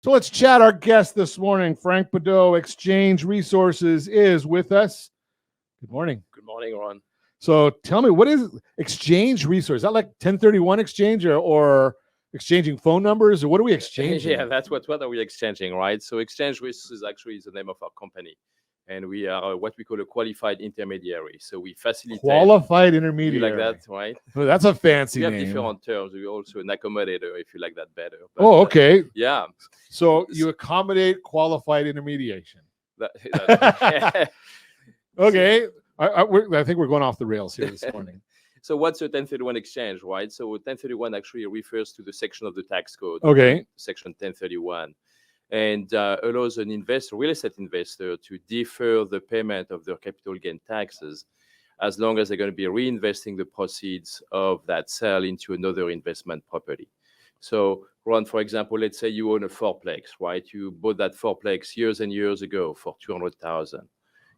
So let's chat. Our guest this morning, Franck Bideau, Exchange Resources, is with us. Good morning. Good morning, Ron. So tell me, what is Exchange Resource? Is that like 1031 exchange or exchanging phone numbers, or what are we exchanging? Yeah, that's what are we exchanging, right? So Exchange Resources actually is the name of our company. And we are what we call a qualified intermediary. So we facilitate. Qualified intermediary. You like that, right? Well, that's a fancy name. We have different terms. We're also an accommodator, if you like that better. But, okay. Yeah. So you accommodate qualified intermediation. Okay. I think we're going off the rails here this morning. So what's a 1031 exchange, right? So 1031 actually refers to the section of the tax code. Okay. Section 1031. And allows an investor, real estate investor, to defer the payment of their capital gain taxes as long as they're going to be reinvesting the proceeds of that sale into another investment property. So, Ron, for example, let's say you own a fourplex, right? You bought that fourplex years and years ago for $200,000.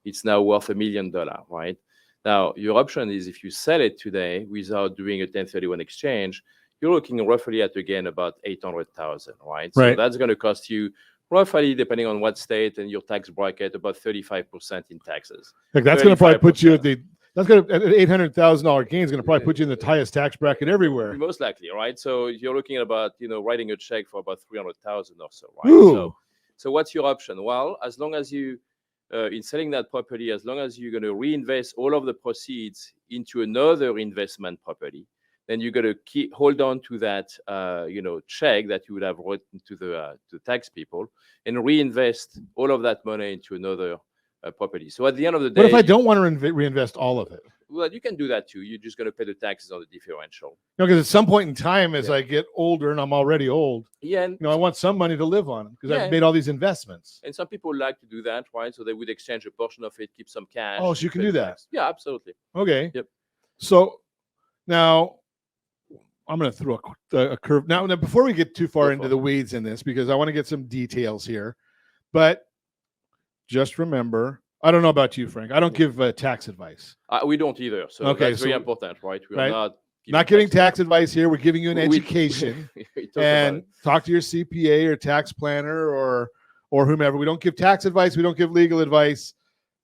It's now worth $1 million, right? Now, your option is if you sell it today without doing a 1031 exchange, you're looking roughly at, again, about $800,000, right? So that's going to cost you roughly, depending on what state and your tax bracket, about 35% in taxes. Like that's going to probably put you at the $800,000 gain is going to probably put you in the highest tax bracket everywhere. Most likely, right? So you're looking at about, writing a check for about $300,000 or so, right? So what's your option? Well, as long as you, in selling that property, as long as you're going to reinvest all of the proceeds into another investment property, then you're going to hold on to that, check that you would have written to the tax people and reinvest all of that money into another property. So at the end of the day, what if I don't want to reinvest all of it? Well, you can do that too. You're just going to pay the taxes on the differential. No, because at some point in time, as I get older, and I'm already old, and, I want some money to live on because I've made all these investments. And some people like to do that, right? So they would exchange a portion of it, keep some cash. Oh, so you can do that? Yeah, absolutely. Okay. Yep. So now I'm going to throw a curve. Now, before we get too far into the weeds in this, because I want to get some details here, but just remember, I don't know about you, Frank. I don't give tax advice. We don't either. So that's very important, right? We are not giving tax advice here. We're giving you an education and talk to your CPA or tax planner or whomever. We don't give tax advice. We don't give legal advice.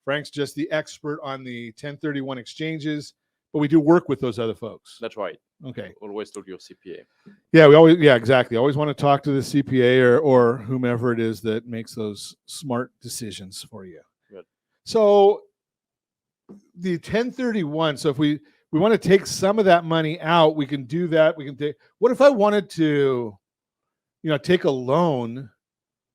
Frank's just the expert on the 1031 exchanges, but we do work with those other folks. That's right. Okay. Always talk to your CPA. Yeah, exactly. Always want to talk to the CPA or whomever it is that makes those smart decisions for you. Good. So the 1031, so if we want to take some of that money out, we can do that. We can take, what if I wanted to, take a loan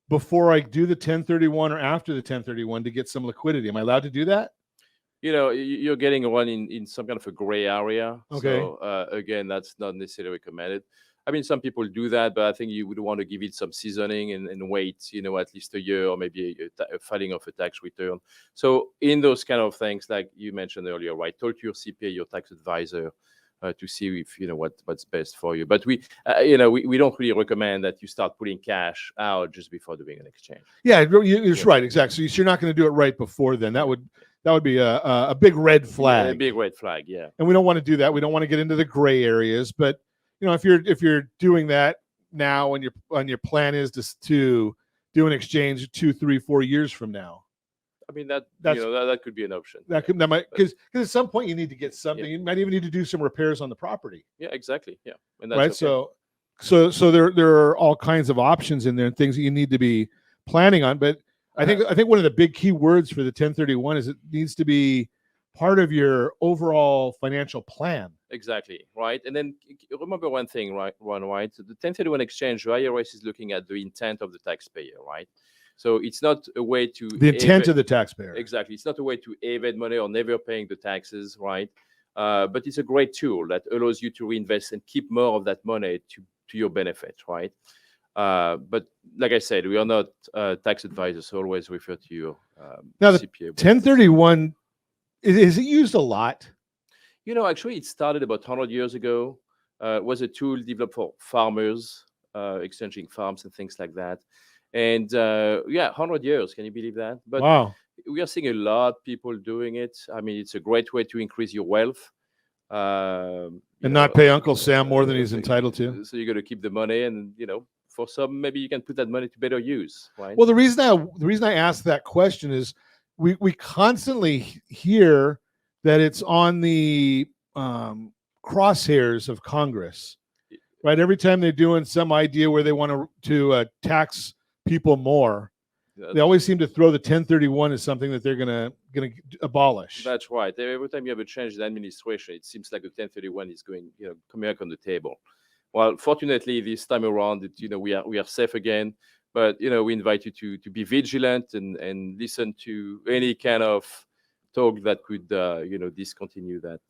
before I do the 1031 or after the 1031 to get some liquidity? Am I allowed to do that? You're getting one in some kind of a gray area. Okay. So, again, that's not necessarily recommended. I mean, some people do that, but I think you would want to give it some seasoning and wait, at least a year or maybe a filing of a tax return. So in those kind of things, like you mentioned earlier, right, talk to your CPA, your tax advisor, to see if, what's best for you. But we don't really recommend that you start putting cash out just before doing an exchange. Yeah, you're right. Exactly. So you're not going to do it right before then. That would be a big red flag. Yeah, a big red flag, yeah. And we don't want to do that. We don't want to get into the gray areas. But if you're doing that now, and your plan is to do an exchange 2, 3, 4 years from now, I mean that could be an option. That might, because at some point you need to get something. You might even need to do some repairs on the property. Yeah, exactly. Yeah, and that's right. Okay. So there are all kinds of options in there and things that you need to be planning on, but. I think one of the big key words for the 1031 is it needs to be part of your overall financial plan. Exactly, right? And then remember one thing, right? The 1031 exchange, the IRS is looking at the intent of the taxpayer, right? So it's not a way to... The intent of the taxpayer. Exactly. It's not a way to evade money or never paying the taxes, right? But it's a great tool that allows you to reinvest and keep more of that money to your benefit, right? But like I said, we are not tax advisors, so always refer to your now the CPA. 1031, is it used a lot? Actually, it started about 100 years ago. It was a tool developed for farmers, exchanging farms and things like that. And 100 years, can you believe that? But wow. We are seeing a lot of people doing it. I mean, it's a great way to increase your wealth. And not pay Uncle Sam more than he's entitled to. So you're going to keep the money and, for some, maybe you can put that money to better use, right? Well, the reason I asked that question is we constantly hear that it's on the crosshairs of Congress, right? Every time they're doing some idea where they want to tax people more, they always seem to throw the 1031 as something that they're gonna abolish. That's right. Every time you have a change in administration, it seems like the 1031 is going, coming back on the table. Well, fortunately, this time around, we are safe again. But we invite you to be vigilant and listen to any kind of talk that could discontinue that.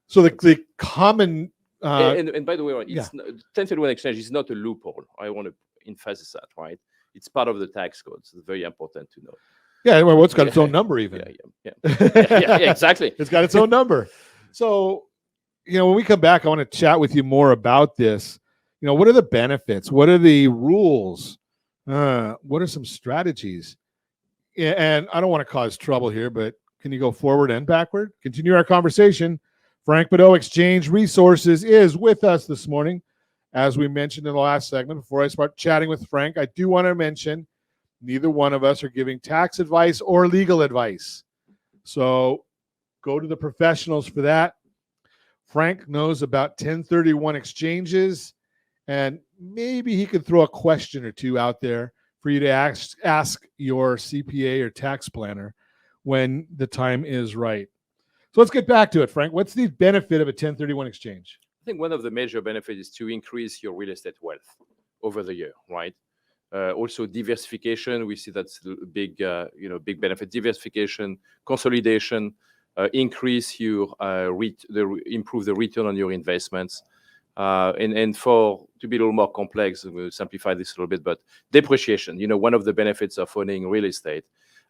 So the common and by the way, right, it's 1031 exchange is not a loophole. I want to emphasize that, right? It's part of the tax code. So it's very important to know. Yeah, well, it's got its own number even. Yeah, exactly. It's got its own number. So, when we come back, I want to chat with you more about this. What are the benefits? What are the rules? What are some strategies? And I don't want to cause trouble here, but can you go forward and backward? Continue our conversation. Franck Bideau, Exchange Resources, is with us this morning. As we mentioned in the last segment, before I start chatting with Franck, I do want to mention neither one of us are giving tax advice or legal advice. So go to the professionals for that. Franck knows about 1031 exchanges, and maybe he could throw a question or two out there for you to ask your CPA or tax planner when the time is right. So let's get back to it, Franck. What's the benefit of a 1031 exchange? I think one of the major benefits is to increase your real estate wealth over the year, right? Also diversification, we see that's a big benefit. Diversification, consolidation, increase your improve the return on your investments, and for to be a little more complex, we'll simplify this a little bit. But depreciation, one of the benefits of owning real estate,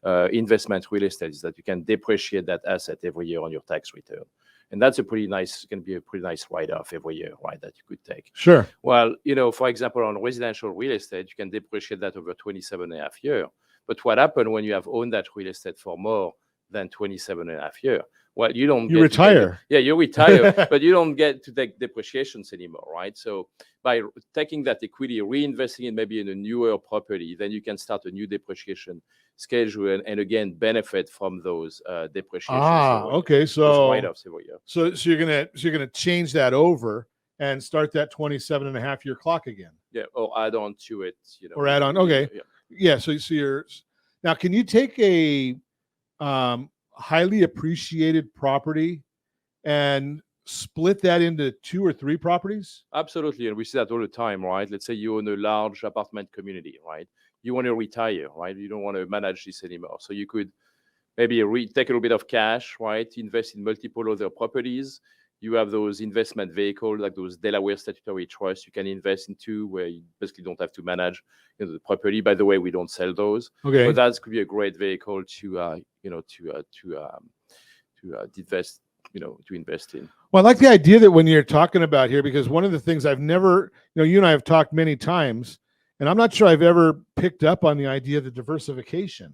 investment real estate, is that you can depreciate that asset every year on your tax return. And that's can be a pretty nice write-off every year, right, that you could take. Sure. Well, for example, on residential real estate, you can depreciate that over 27 and a half years. But what happens when you have owned that real estate for more than 27 and a half years? Well, you retire. You retire, but you don't get to take depreciations anymore, right? So by taking that equity, reinvesting it maybe in a newer property, then you can start a new depreciation schedule and again benefit from those depreciations. Okay. So write-offs every year. So you're gonna change that over and start that 27 and a half year clock again. Yeah, or add on to it. Or add on. Okay. Yeah. So you're now. Can you take a highly appreciated property and split that into 2 or 3 properties? Absolutely, and we see that all the time, right? Let's say you own a large apartment community, right? You want to retire, right? You don't want to manage this anymore. So you could maybe take a little bit of cash, right? Invest in multiple other properties. You have those investment vehicles like those Delaware statutory trusts you can invest into, where you basically don't have to manage the property. By the way, we don't sell those. Okay. But that could be a great vehicle to invest, to invest in. Well, I like the idea that when you're talking about here, because one of the things I've never, you and I have talked many times, and I'm not sure I've ever picked up on the idea of the diversification.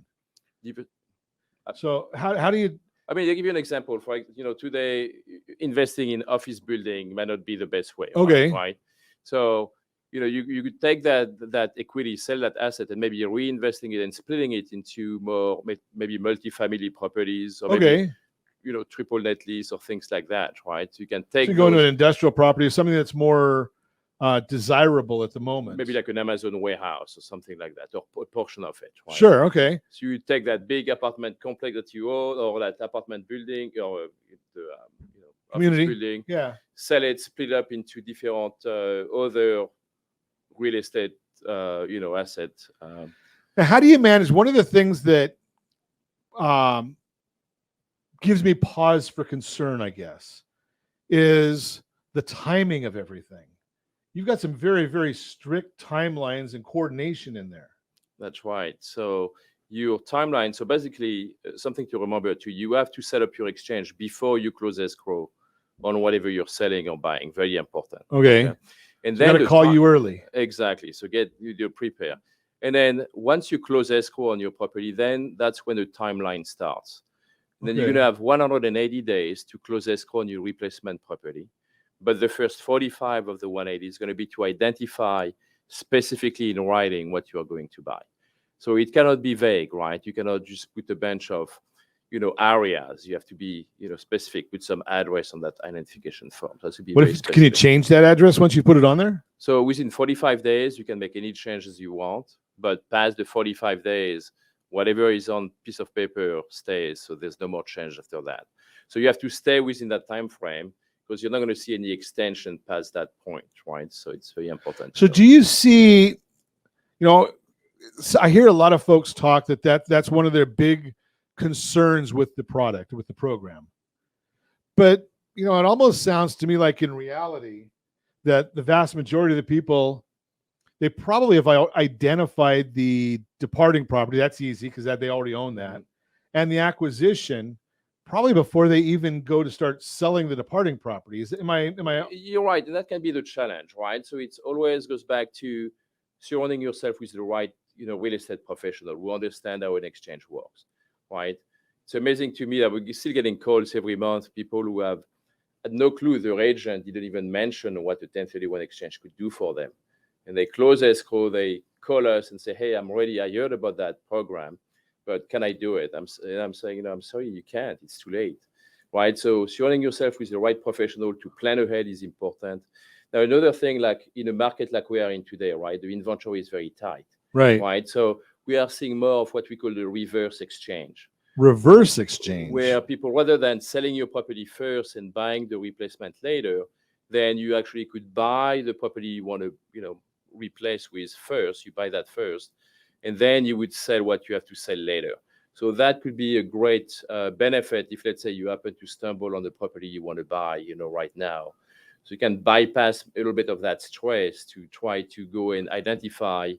So how do you? I mean, I'll give you an example. For today, investing in office building might not be the best way. Okay. Right. So you could take that equity, sell that asset, and maybe you're reinvesting it and splitting it into more maybe multifamily properties, or maybe triple net lease or things like that. Right. So you can take. So you go into an industrial property, something that's more desirable at the moment. Maybe like an Amazon warehouse or something like that, or a portion of it. Right? Sure. Okay. So you take that big apartment complex that you own, or that apartment building, or the community building. Yeah. Sell it, split up into different other real estate, assets. Now, how do you manage? One of the things that gives me pause for concern, I guess, is the timing of everything. You've got some very, very strict timelines and coordination in there. That's right. So your timeline. So basically, something to remember too. You have to set up your exchange before you close escrow on whatever you're selling or buying. Very important. Okay. And so then got to call you early. Exactly. So you prepare. And then once you close escrow on your property, then that's when the timeline starts. And then you're going to have 180 days to close escrow on your replacement property. But the first 45 of the 180 is going to be to identify specifically in writing what you are going to buy. So it cannot be vague, right? You cannot just put a bunch of, areas. You have to be, specific, put some address on that identification form. So be What very if, can you specific. change that address once you put it on there? So within 45 days, you can make any changes you want, but past the 45 days, whatever is on piece of paper stays. So there's no more change after that. So you have to stay within that time frame because you're not going to see any extension past that point, right? So it's very important. So do you see, I hear a lot of folks talk that's one of their big concerns with the product, with the program. But, it almost sounds to me like in reality that the vast majority of the people, they probably have identified the departing property. That's easy because they already own that. And the acquisition probably before they even go to start selling the departing properties. Am I? You're right. And that can be the challenge, right? So it always goes back to surrounding yourself with the right, real estate professional who understand how an exchange works, right? It's amazing to me that we're still getting calls every month, people who have had no clue their agent didn't even mention what the 1031 exchange could do for them. And they close escrow, they call us and say, hey, I'm ready. I heard about that program, but can I do it? I'm saying, I'm sorry, you can't. It's too late, right? So surrounding yourself with the right professional to plan ahead is important. Now, another thing, like in a market like we are in today, right, the inventory is very tight, right? So we are seeing more of what we call the reverse exchange. Reverse exchange. Where people, rather than selling your property first and buying the replacement later, then you actually could buy the property you want to, replace with first. You buy that first, and then you would sell what you have to sell later. So that could be a great benefit if, let's say, you happen to stumble on the property you want to buy, right now. So you can bypass a little bit of that stress to try to go and identify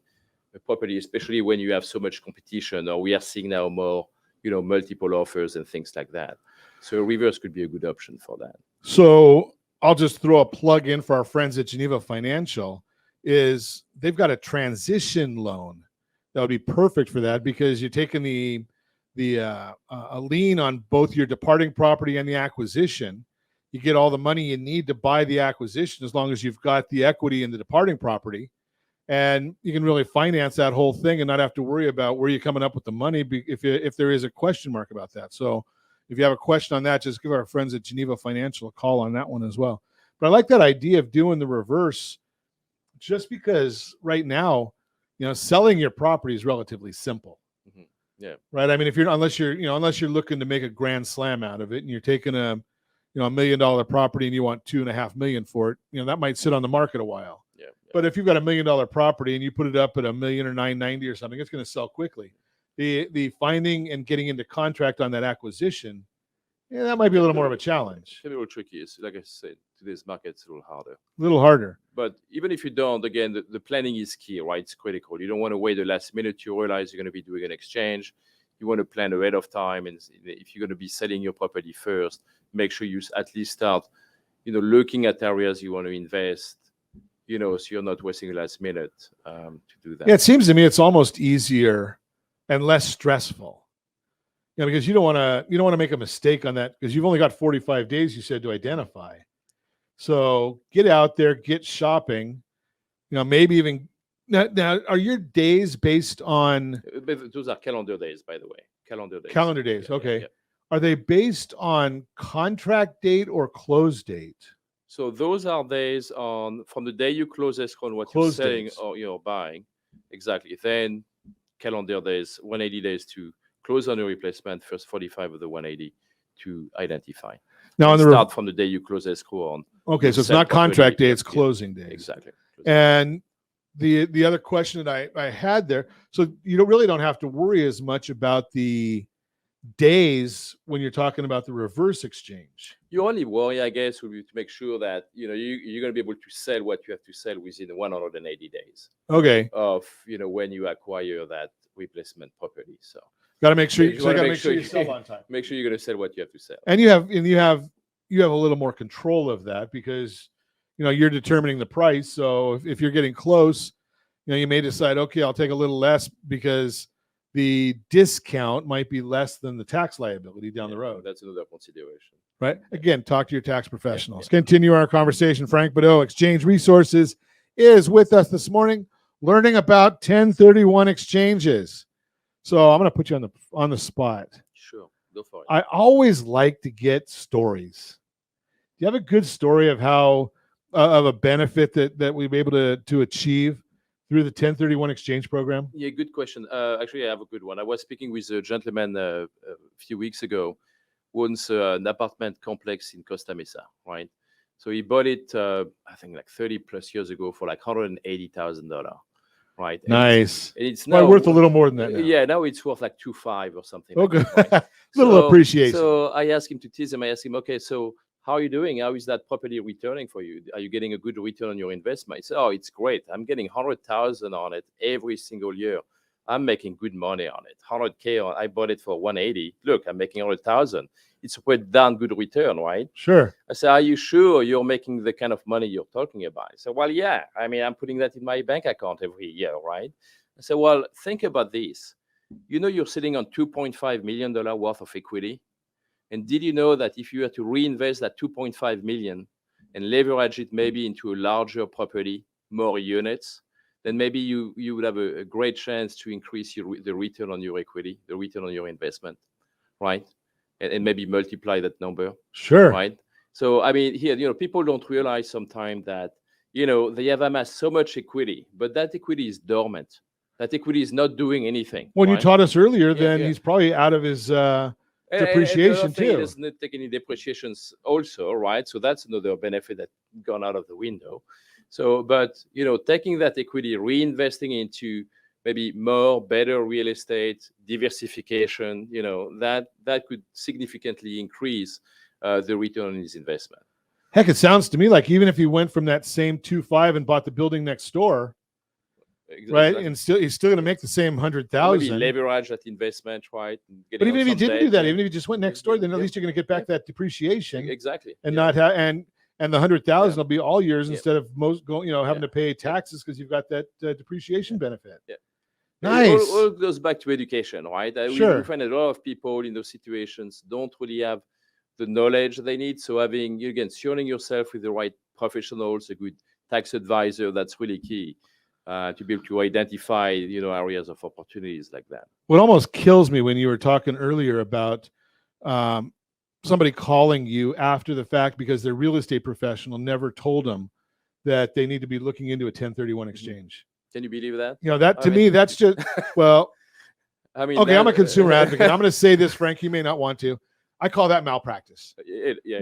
a property, especially when you have so much competition, or we are seeing now more, multiple offers and things like that. So reverse could be a good option for that. So I'll just throw a plug in for our friends at Geneva Financial. Is they've got a transition loan that would be perfect for that because you're taking a lien on both your departing property and the acquisition. You get all the money you need to buy the acquisition as long as you've got the equity in the departing property, and you can really finance that whole thing and not have to worry about where you're coming up with the money if there is a question mark about that. So if you have a question on that, just give our friends at Geneva Financial a call on that one as well. But I like that idea of doing the reverse just because right now, selling your property is relatively simple. Mm-hmm. Yeah. Right. I mean, unless you're looking to make a grand slam out of it and you're taking a $1 million property and you want $2.5 million for it, that might sit on the market a while. Yeah. But if you've got $1 million property and you put it up at $1 million or $990 or something, it's going to sell quickly. The finding and getting into contract on that acquisition, that might be a little more of a challenge. It's a little tricky. It's, like I said, today's market's a little harder. A little harder. But even if you don't, again, the planning is key, right? It's critical. You don't want to wait the last minute to realize you're going to be doing an exchange. You want to plan ahead of time. And if you're going to be selling your property first, make sure you at least start, looking at areas you want to invest, so you're not wasting the last minute to do that. Yeah, it seems to me it's almost easier and less stressful. Because you don't want to make a mistake on that because you've only got 45 days, you said, to identify. So get out there, get shopping, maybe even now are your days based on? Those are calendar days, by the way. Calendar days. Yeah, okay. Yeah. Are they based on contract date or close date? So those are days from the day you close escrow on what Close you're selling days. or you're buying. Exactly. Then calendar days, 180 days to close on a replacement, first 45 of the 180 to identify. Now, on the start from the day you close escrow on. Okay, so it's not contract day, it's closing day. Exactly. And the other question that I had there, so you really don't have to worry as much about the days when you're talking about the reverse exchange. You only worry, I guess, will be to make sure that you're going to be able to sell what you have to sell within 180 days. Okay. Of when you acquire that replacement property. So got to make sure you sell on time. Make sure you're going to sell what you have to sell. And you have a little more control of that because you're determining the price. So if you're getting close, you may decide, okay, I'll take a little less because the discount might be less than the tax liability down the road. That's another consideration. Right. Again, talk to your tax professionals. Continue our conversation. Franck Bideau, Exchange Resources, is with us this morning. learning about 1031 exchanges. So I'm going to put you on the spot. Sure, go for it. I always like to get stories. Do you have a good story of how of a benefit that we've been able to achieve through the 1031 exchange program? Yeah, good question. Actually, I have a good one. I was speaking with a gentleman a few weeks ago who owns an apartment complex in Costa Mesa, right? So he bought it, I think, like 30 plus years ago for like $180,000, right? Nice. It's Probably now worth a little more than that now. Yeah, now it's worth like 2.5 or something. Okay. Like that, right? Little appreciation. So I asked him to tease him. I asked him, okay, so how are you doing? How is that property returning for you? Are you getting a good return on your investment? He said, oh, it's great. I'm getting 100,000 on it every single year. I'm making good money on it. 100K I bought it for 180. Look, I'm making 100,000. It's a pretty darn good return, right? Sure. I said, are you sure you're making the kind of money you're talking about? He said, well, yeah. I mean, I'm putting that in my bank account every year, right? I said, well, think about this. You know, you're sitting on $2.5 million worth of equity. And did you know that if you were to reinvest that 2.5 million and leverage it maybe into a larger property, more units, then maybe you would have a great chance to increase the return on your equity, the return on your investment, right? And maybe multiply that number, Sure. right? So, I mean, here, people don't realize sometimes that, they have amassed so much equity, but that equity is dormant. That equity is not doing anything. When right? you taught us earlier, then he's probably out of his depreciation and the too. It doesn't take any depreciations also, right? So that's another benefit that's gone out of the window. So, but taking that equity, reinvesting into maybe more, better real estate, diversification, that could significantly increase the return on his investment. Heck, it sounds to me like even if he went from that same 2.5 and bought the building next door, right, and he's still going to make the same 100,000. Maybe leverage that investment, right? But even if he didn't do that, even if he just went next door, then at least you're going to get back that depreciation. Exactly. And not have and the 100,000 will be all yours instead of most going, having to pay taxes because you've got that depreciation benefit. Yeah. Nice. It all goes back to education, right? Sure. We find a lot of people in those situations don't really have the knowledge they need. So having, again, surrounding yourself with the right professionals, a good tax advisor, that's really key to be able to identify, areas of opportunities like that. What almost kills me when you were talking earlier about somebody calling you after the fact because their real estate professional never told them that they need to be looking into a 1031 exchange. Can you believe that? That to me, that's just, well, I mean, okay, I'm a consumer advocate. I'm going to say this, Frank, you may not want to. I call that malpractice,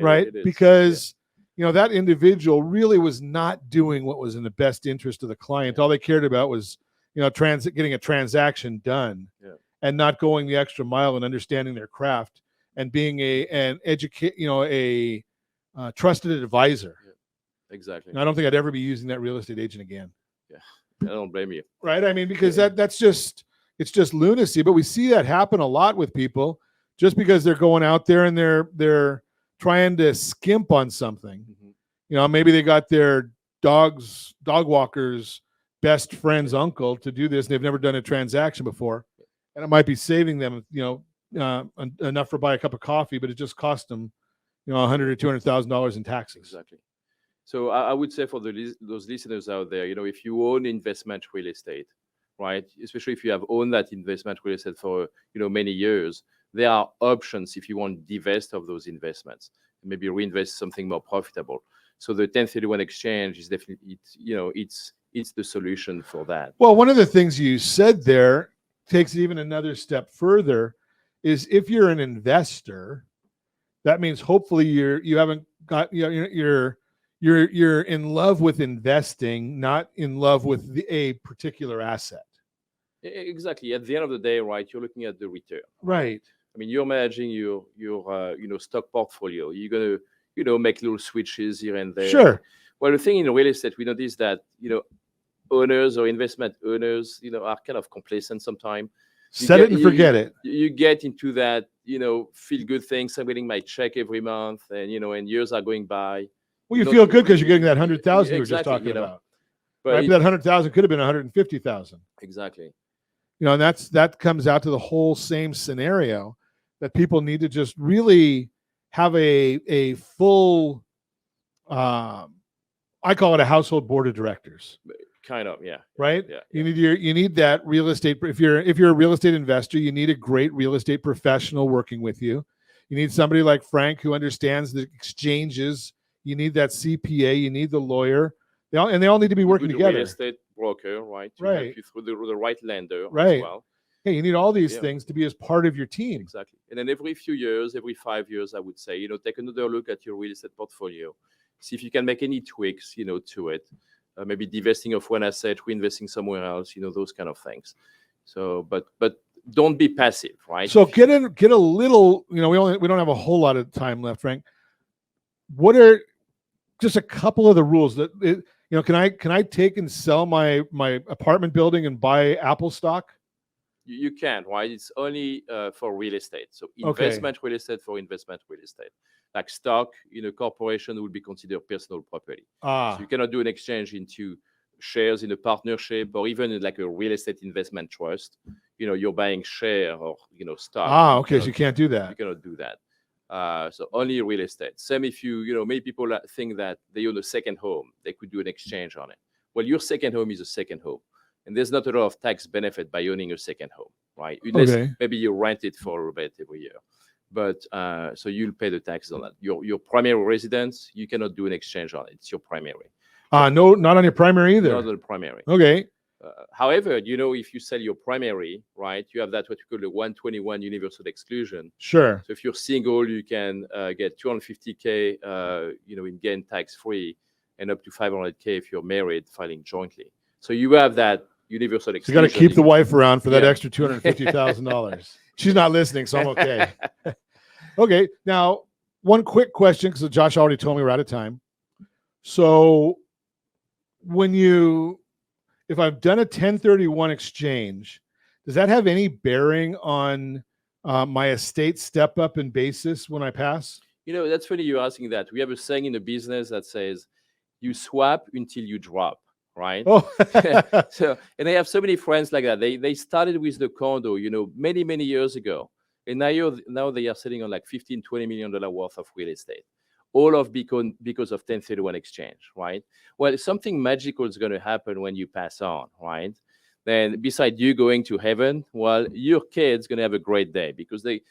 right? It is. Because, that individual really was not doing what was in the best interest of the client. All they cared about was, getting a transaction done and not going the extra mile and understanding their craft and being a trusted advisor. Yeah, exactly. And I don't think I'd ever be using that real estate agent again. Yeah, I don't blame you. Right? I mean, because it's just lunacy. But we see that happen a lot with people just because they're going out there and they're trying to skimp on something. Mm-hmm. Maybe they got their dog walker's best friend's uncle to do this, and they've never done a transaction before, and it might be saving them, enough for buy a cup of coffee, but it just cost them, $100,000 or $200,000 in taxes. Exactly. So I would say for those listeners out there, if you own investment real estate, right, especially if you have owned that investment real estate for many years, there are options if you want to divest of those investments, maybe reinvest something more profitable. So the 1031 exchange is definitely, it's the solution for that. Well, one of the things you said there takes it even another step further is if you're an investor, that means hopefully you haven't got, you're in love with investing, not in love with a particular asset. Exactly. At the end of the day, right, you're looking at the return. Right. I mean, you're managing your stock portfolio. You're going to, make little switches here and there. Sure. Well, the thing in real estate, we notice that, owners or investment owners, are kind of complacent sometimes. Set it and forget it. You get into that, feel good thing. I'm getting my check every month, and and years are going by. Well, you feel good because you're getting that 100,000 you were just talking about. But right? That 100,000 could have been 150,000. Exactly. And that comes out to the whole same scenario that people need to just really have a full, I call it a household board of directors. Kind of, yeah. right? Yeah. You need that real estate. If you're a real estate investor, you need a great real estate professional working with you. You need somebody like Frank who understands the exchanges. You need that CPA. You need the lawyer. They all need to be working Good together. real estate broker, right? To Right. help you through the right lender as Right. well. Hey, you need all these Yeah. things to be as part of your team. Exactly. And then every few years, every 5 years, I would say, take another look at your real estate portfolio. See if you can make any tweaks, to it. Maybe divesting of one asset, reinvesting somewhere else, those kind of things. So, but don't be passive, right? So get a little, we don't have a whole lot of time left, Frank. What are just a couple of the rules that can I take and sell my apartment building and buy Apple stock? You can, right? It's only for real estate. So Okay. investment real estate for investment real estate. Like stock, corporation will be considered personal property. So you cannot do an exchange into shares in a partnership or even in like a real estate investment trust. You're buying share or stock. Okay. So you can't do that. You cannot do that. So only real estate. Same if many people think that they own a second home, they could do an exchange on it. Well, your second home is a second home. And there's not a lot of tax benefit by owning a second home, right? Unless maybe you rent it for a bit every year. But so you'll pay the taxes on that. Your primary residence, you cannot do an exchange on it. It's your primary. No, not on your primary either. Not on the primary. Okay. However, if you sell your primary, right, you have that what we call the 121 universal exclusion. Sure. So if you're single, you can get $250K, in gain tax free, and up to $500K if you're married, filing jointly. So you have that universal exclusion. You got to keep the wife around for that extra $250,000. She's not listening, so I'm okay. Okay. Now, one quick question, because Josh already told me we're out of time. So if I've done a 1031 exchange, does that have any bearing on my estate step up in basis when I pass? That's funny you're asking that. We have a saying in the business that says, you swap until you drop. Right. Oh. And I have so many friends like that. They started with the condo, many, many years ago. And now they are sitting on like $15-20 million worth of real estate, all of because of 1031 exchange. Right. Well, something magical is going to happen when you pass on. Right. Then besides you going to heaven, well, your kid's going to have a great day because they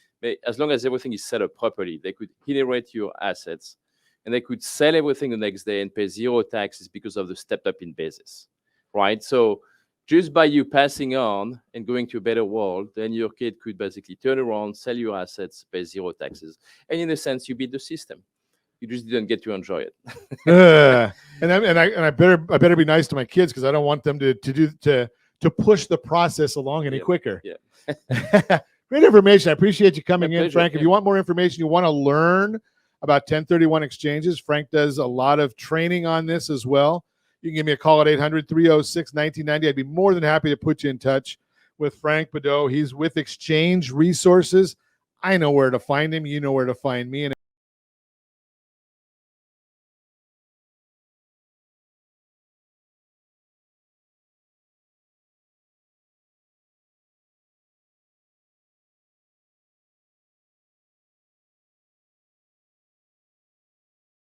as long as everything is set up properly, they could inherit your assets. And they could sell everything the next day and pay zero taxes because of the stepped up in basis, right? So just by you passing on and going to a better world, then your kid could basically turn around, sell your assets, pay zero taxes. And in a sense, you beat the system. You just didn't get to enjoy it. And I better be nice to my kids because I don't want them to push the process along any quicker. Yeah. Great information. I appreciate you coming in, pleasure. Frank. If you want more information, you want to learn about 1031 exchanges, Frank does a lot of training on this as well. You can give me a call at 800-306-1990. I'd be more than happy to put you in touch with Franck Bideau. He's with Exchange Resources. I know where to find him. You know where to find me. And